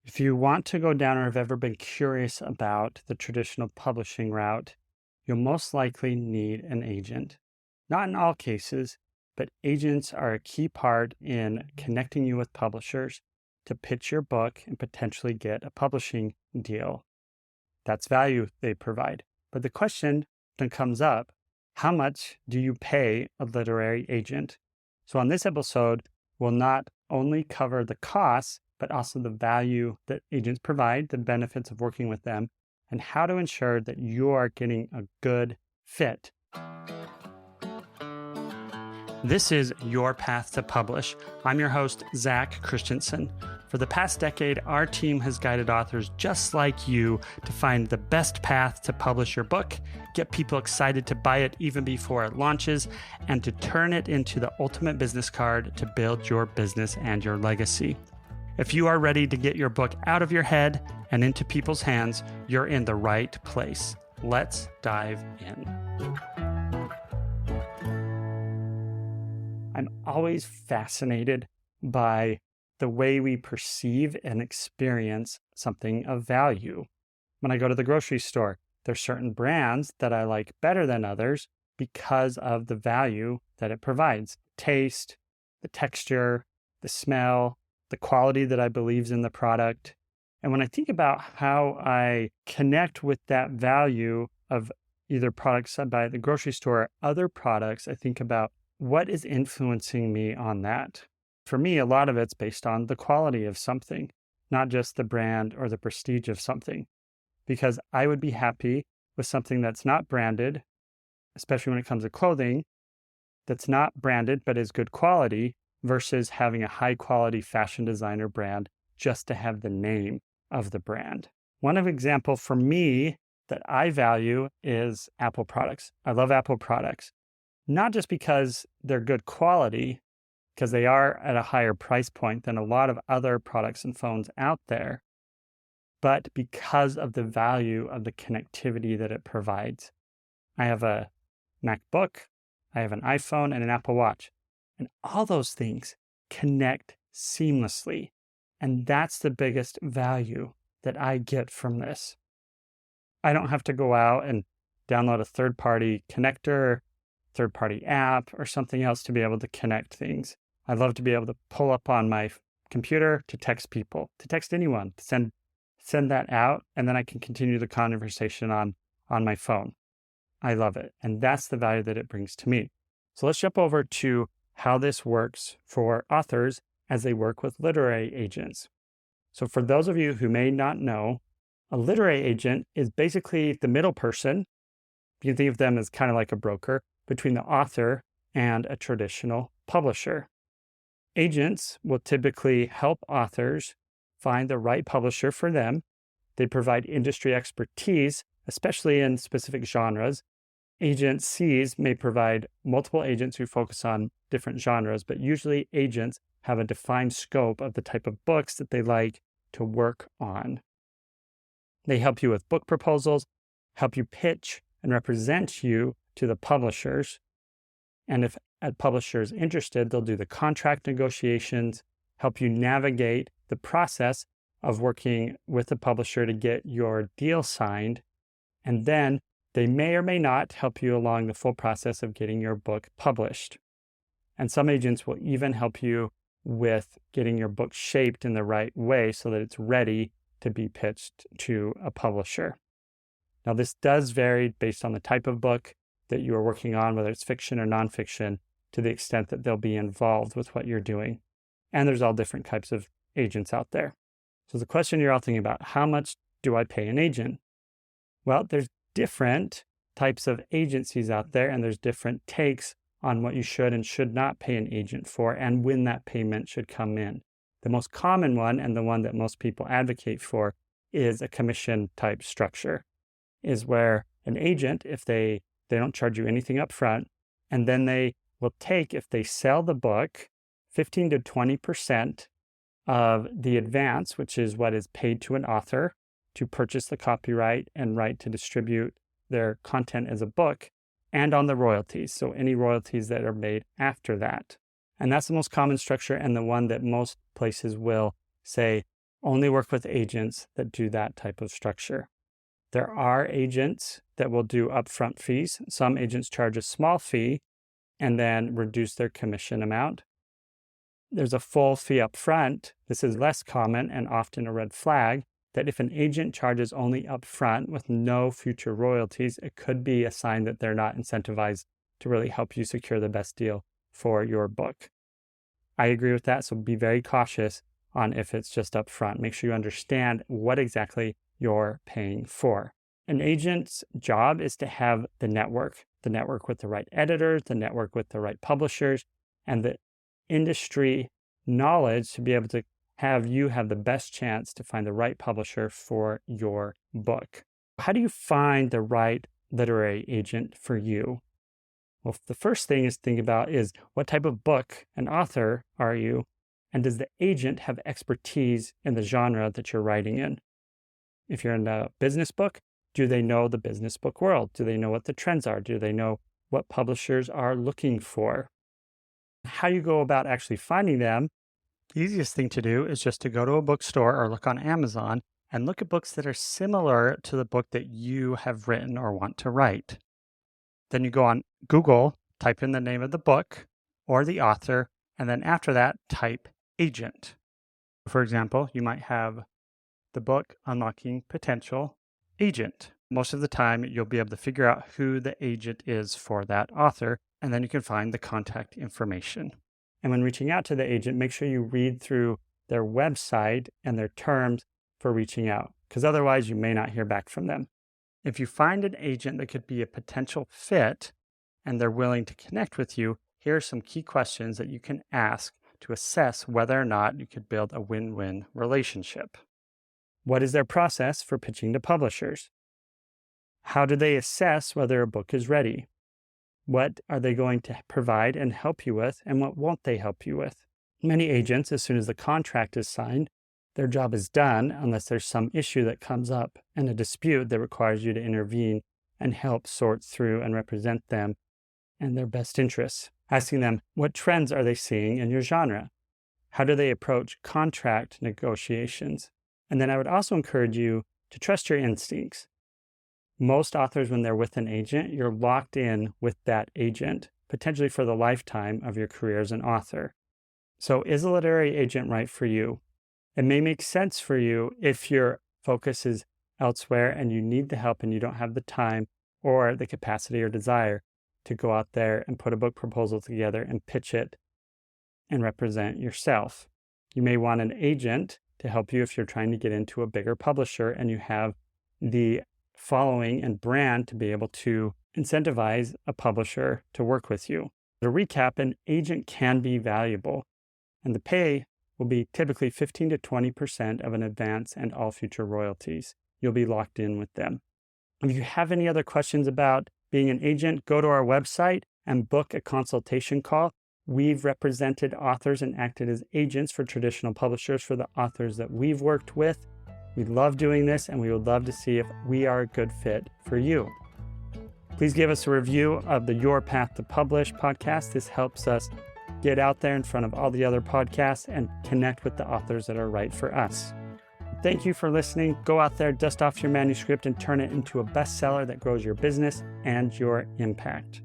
If you want to go down or have ever been curious about the traditional publishing route, you'll most likely need an agent. Not in all cases, but agents are a key part in connecting you with publishers to pitch your book and potentially get a publishing deal. That's value they provide. But the question then comes up, how much do you pay a literary agent? So on this episode, we'll not only cover the costs, but also the value that agents provide, the benefits of working with them, and how to ensure that you are getting a good fit. This is Your Path to Publish. I'm your host, Zach Christensen. For the past decade, our team has guided authors just like you to find the best path to publish your book, get people excited to buy it even before it launches, and to turn it into the ultimate business card to build your business and your legacy. If you are ready to get your book out of your head and into people's hands, you're in the right place. Let's dive in. I'm always fascinated by the way we perceive and experience something of value. When I go to the grocery store, there's certain brands that I like better than others because of the value that it provides. Taste, the texture, the smell, the quality that I believe is in the product. And when I think about how I connect with that value of either products I buy at the grocery store or other products, I think about what is influencing me on that. For me, a lot of it's based on the quality of something, not just the brand or the prestige of something. Because I would be happy with something that's not branded, especially when it comes to clothing, that's not branded but is good quality, versus having a high quality fashion designer brand just to have the name of the brand. One example for me that I value is Apple products. I love Apple products, not just because they're good quality, because they are at a higher price point than a lot of other products and phones out there, but because of the value of the connectivity that it provides. I have a MacBook, I have an iPhone, and an Apple Watch. And all those things connect seamlessly. And that's the biggest value that I get from this. I don't have to go out and download a third-party connector, third-party app, or something else to be able to connect things. I love to be able to pull up on my computer to text people, to text anyone, to send that out, and then I can continue the conversation on my phone. I love it. And that's the value that it brings to me. So let's jump over to how this works for authors as they work with literary agents. So for those of you who may not know, a literary agent is basically the middle person. You can think of them as kind of like a broker between the author and a traditional publisher. Agents will typically help authors find the right publisher for them. They provide industry expertise, especially in specific genres. Agencies may provide multiple agents who focus on different genres, but usually agents have a defined scope of the type of books that they like to work on. They help you with book proposals, help you pitch and represent you to the publishers. And if a publisher is interested, they'll do the contract negotiations, help you navigate the process of working with the publisher to get your deal signed, and then they may or may not help you along the full process of getting your book published. And some agents will even help you with getting your book shaped in the right way so that it's ready to be pitched to a publisher. Now, this does vary based on the type of book that you are working on, whether it's fiction or nonfiction, to the extent that they'll be involved with what you're doing. And there's all different types of agents out there. So the question you're all thinking about, how much do I pay an agent? Well, there's different types of agencies out there, and there's different takes on what you should and should not pay an agent for and when that payment should come in. The most common one, and the one that most people advocate for, is a commission type structure, is where an agent, if they don't charge you anything up front, and then they will take, if they sell the book, 15 to 20% of the advance, which is what is paid to an author to purchase the copyright and right to distribute their content as a book, and on the royalties, so any royalties that are made after that. And that's the most common structure, and the one that most places will say Only work with agents that do that type of structure. There are agents that will do upfront fees. Some agents charge a small fee and then reduce their commission amount. There's a full fee up front. This is less common and often a red flag that if an agent charges only up front with no future royalties, it could be a sign that they're not incentivized to really help you secure the best deal for your book. I agree with that, so be very cautious on if it's just up front. Make sure you understand what exactly you're paying for. An agent's job is to have the network with the right editors, the network with the right publishers, and the industry knowledge to be able to have you have the best chance to find the right publisher for your book. How do you find the right literary agent for you? Well, the first thing is think about is what type of book and author are you, and does the agent have expertise in the genre that you're writing in? If you're in a business book, do they know the business book world? Do they know what the trends are? Do they know what publishers are looking for? How you go about actually finding them, the easiest thing to do is just to go to a bookstore or look on Amazon and look at books that are similar to the book that you have written or want to write. Then you go on Google, type in the name of the book or the author, and then after that, type agent. For example, you might have the book Unlocking Potential Agent. Most of the time, you'll be able to figure out who the agent is for that author, and then you can find the contact information. And when reaching out to the agent, make sure you read through their website and their terms for reaching out, because otherwise you may not hear back from them. If you find an agent that could be a potential fit and they're willing to connect with you, here are some key questions that you can ask to assess whether or not you could build a win-win relationship. What is their process for pitching to publishers? How do they assess whether a book is ready? What are they going to provide and help you with, and what won't they help you with? Many agents, as soon as the contract is signed, their job is done unless there's some issue that comes up and a dispute that requires you to intervene and help sort through and represent them and their best interests. Asking them, what trends are they seeing in your genre? How do they approach contract negotiations? And then I would also encourage you to trust your instincts. Most authors, when they're with an agent, you're locked in with that agent, potentially for the lifetime of your career as an author. So is a literary agent right for you? It may make sense for you if your focus is elsewhere and you need the help and you don't have the time or the capacity or desire to go out there and put a book proposal together and pitch it and represent yourself. You may want an agent to help you if you're trying to get into a bigger publisher and you have the following and brand to be able to incentivize a publisher to work with you. To recap, an agent can be valuable, and the pay will be typically 15 to 20% of an advance and all future royalties. You'll be locked in with them. If you have any other questions about being an agent, go to our website and book a consultation call. We've represented authors and acted as agents for traditional publishers for the authors that we've worked with. We love doing this, and we would love to see if we are a good fit for you. Please give us a review of the Your Path to Publish podcast. This helps us get out there in front of all the other podcasts and connect with the authors that are right for us. Thank you for listening. Go out there, dust off your manuscript, and turn it into a bestseller that grows your business and your impact.